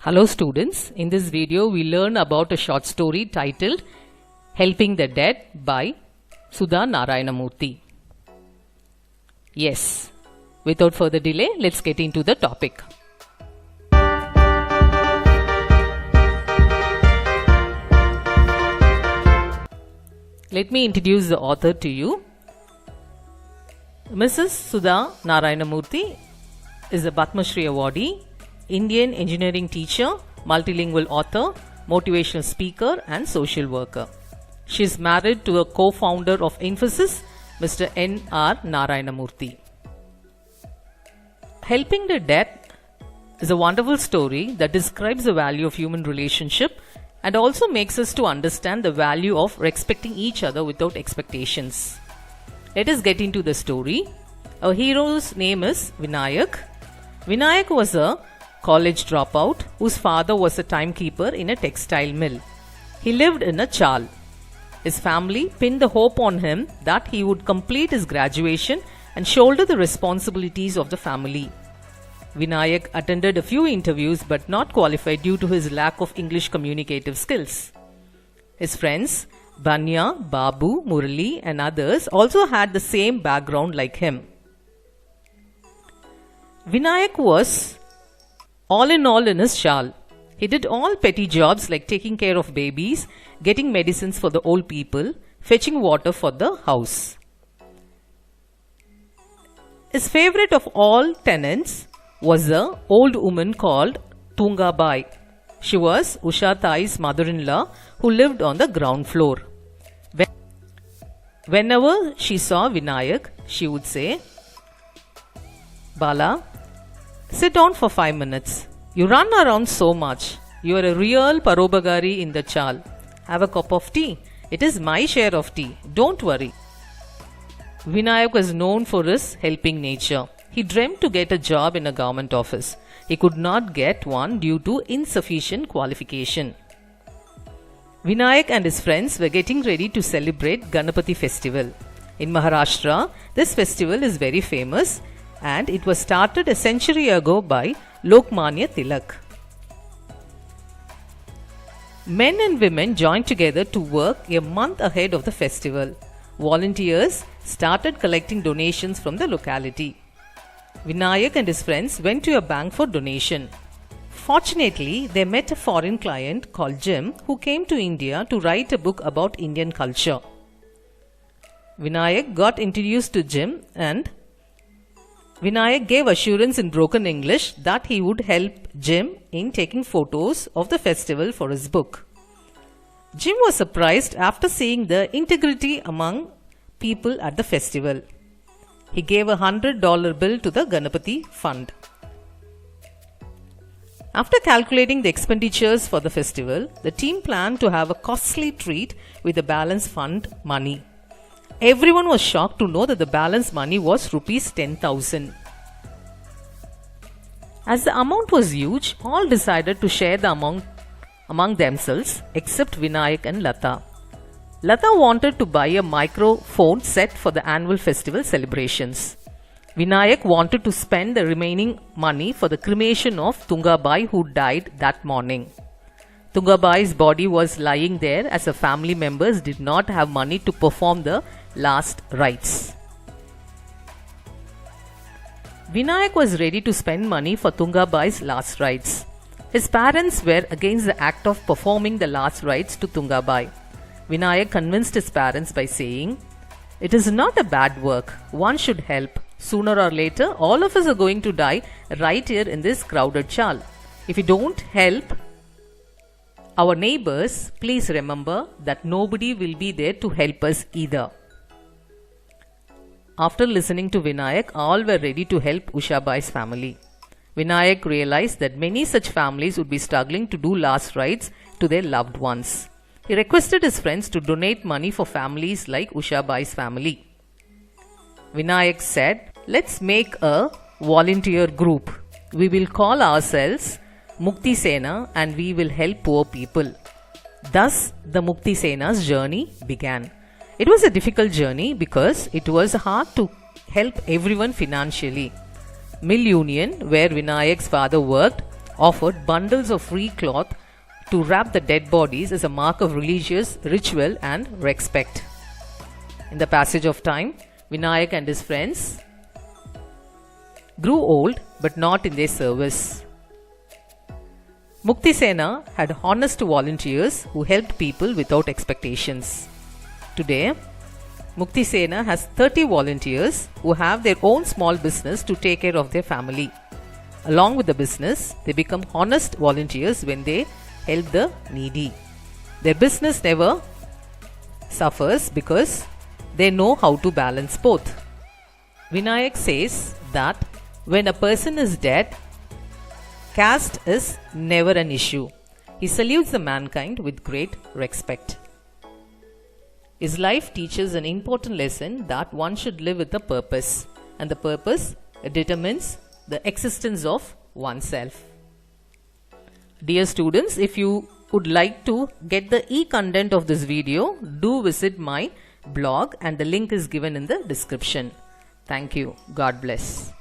Hello students, in this video we learn about a short story titled Helping the Dead by Sudha Narayanamurthy. Yes, without further delay, let's get into the topic. Let me introduce the author to you. Mrs. Sudha Narayanamurthy is a Padma Shri awardee, Indian engineering teacher, multilingual author, motivational speaker and social worker. She is married to a co-founder of Infosys, Mr. N.R. Narayanamurthy. Helping the Dead is a wonderful story that describes the value of human relationship and also makes us to understand the value of respecting each other without expectations. Let us get into the story. Our hero's name is Vinayak. Vinayak was a college dropout whose father was a timekeeper in a textile mill. He lived in a chal. His family pinned the hope on him that he would complete his graduation and shoulder the responsibilities of the family. Vinayak attended a few interviews but not qualified due to his lack of English communicative skills. His friends, Banya, Babu, Murali and others also had the same background like him. Vinayak was all in his shal. He did all petty jobs like taking care of babies, getting medicines for the old people, fetching water for the house. His favorite of all tenants was an old woman called Tungabai. She was Usha Thai's mother-in-law who lived on the ground floor. Whenever she saw Vinayak, she would say, "Bala, sit down for 5 minutes. You run around so much. You are a real parobagari in the chal. Have a cup of tea. It is my share of tea. Don't worry." Vinayak was known for his helping nature. He dreamt to get a job in a government office. He could not get one due to insufficient qualification. Vinayak and his friends were getting ready to celebrate Ganapati festival. In Maharashtra, this festival is very famous and it was started a century ago by Lokmanya Tilak. Men and women joined together to work a month ahead of the festival. Volunteers started collecting donations from the locality. Vinayak and his friends went to a bank for donation. Fortunately, they met a foreign client called Jim who came to India to write a book about Indian culture. Vinayak got introduced to Jim and Vinayak gave assurance in broken English that he would help Jim in taking photos of the festival for his book. Jim was surprised after seeing the integrity among people at the festival. He gave a $100 bill to the Ganapati fund. After calculating the expenditures for the festival, the team planned to have a costly treat with the balance fund money. Everyone was shocked to know that the balance money was rupees 10,000. As the amount was huge, all decided to share the amount among themselves except Vinayak and Lata. Lata wanted to buy a microphone set for the annual festival celebrations. Vinayak wanted to spend the remaining money for the cremation of Tungabai who died that morning. Tungabai's body was lying there as her family members did not have money to perform the last rites. Vinayak was ready to spend money for Tungabai's last rites. His parents were against the act of performing the last rites to Tungabai. Vinayak convinced his parents by saying, "It is not a bad work. One should help. Sooner or later, all of us are going to die right here in this crowded chal. If we don't help our neighbors, please remember that nobody will be there to help us either." After listening to Vinayak, all were ready to help Ushabai's family. Vinayak realized that many such families would be struggling to do last rites to their loved ones. He requested his friends to donate money for families like Ushabai's family. Vinayak said, "Let's make a volunteer group. We will call ourselves Mukti Sena and we will help poor people." Thus, the Mukti Sena's journey began. It was a difficult journey because it was hard to help everyone financially. Mill Union, where Vinayak's father worked, offered bundles of free cloth to wrap the dead bodies as a mark of religious ritual and respect. In the passage of time, Vinayak and his friends grew old but not in their service. Muktisena had honest volunteers who helped people without expectations. Today, Muktisena has 30 volunteers who have their own small business to take care of their family. Along with the business, they become honest volunteers when they help the needy. Their business never suffers because they know how to balance both. Vinayak says that when a person is dead, caste is never an issue. He salutes the mankind with great respect. His life teaches an important lesson that one should live with a purpose, and the purpose determines the existence of oneself. Dear students, if you would like to get the e-content of this video, do visit my blog and the link is given in the description. Thank you. God bless.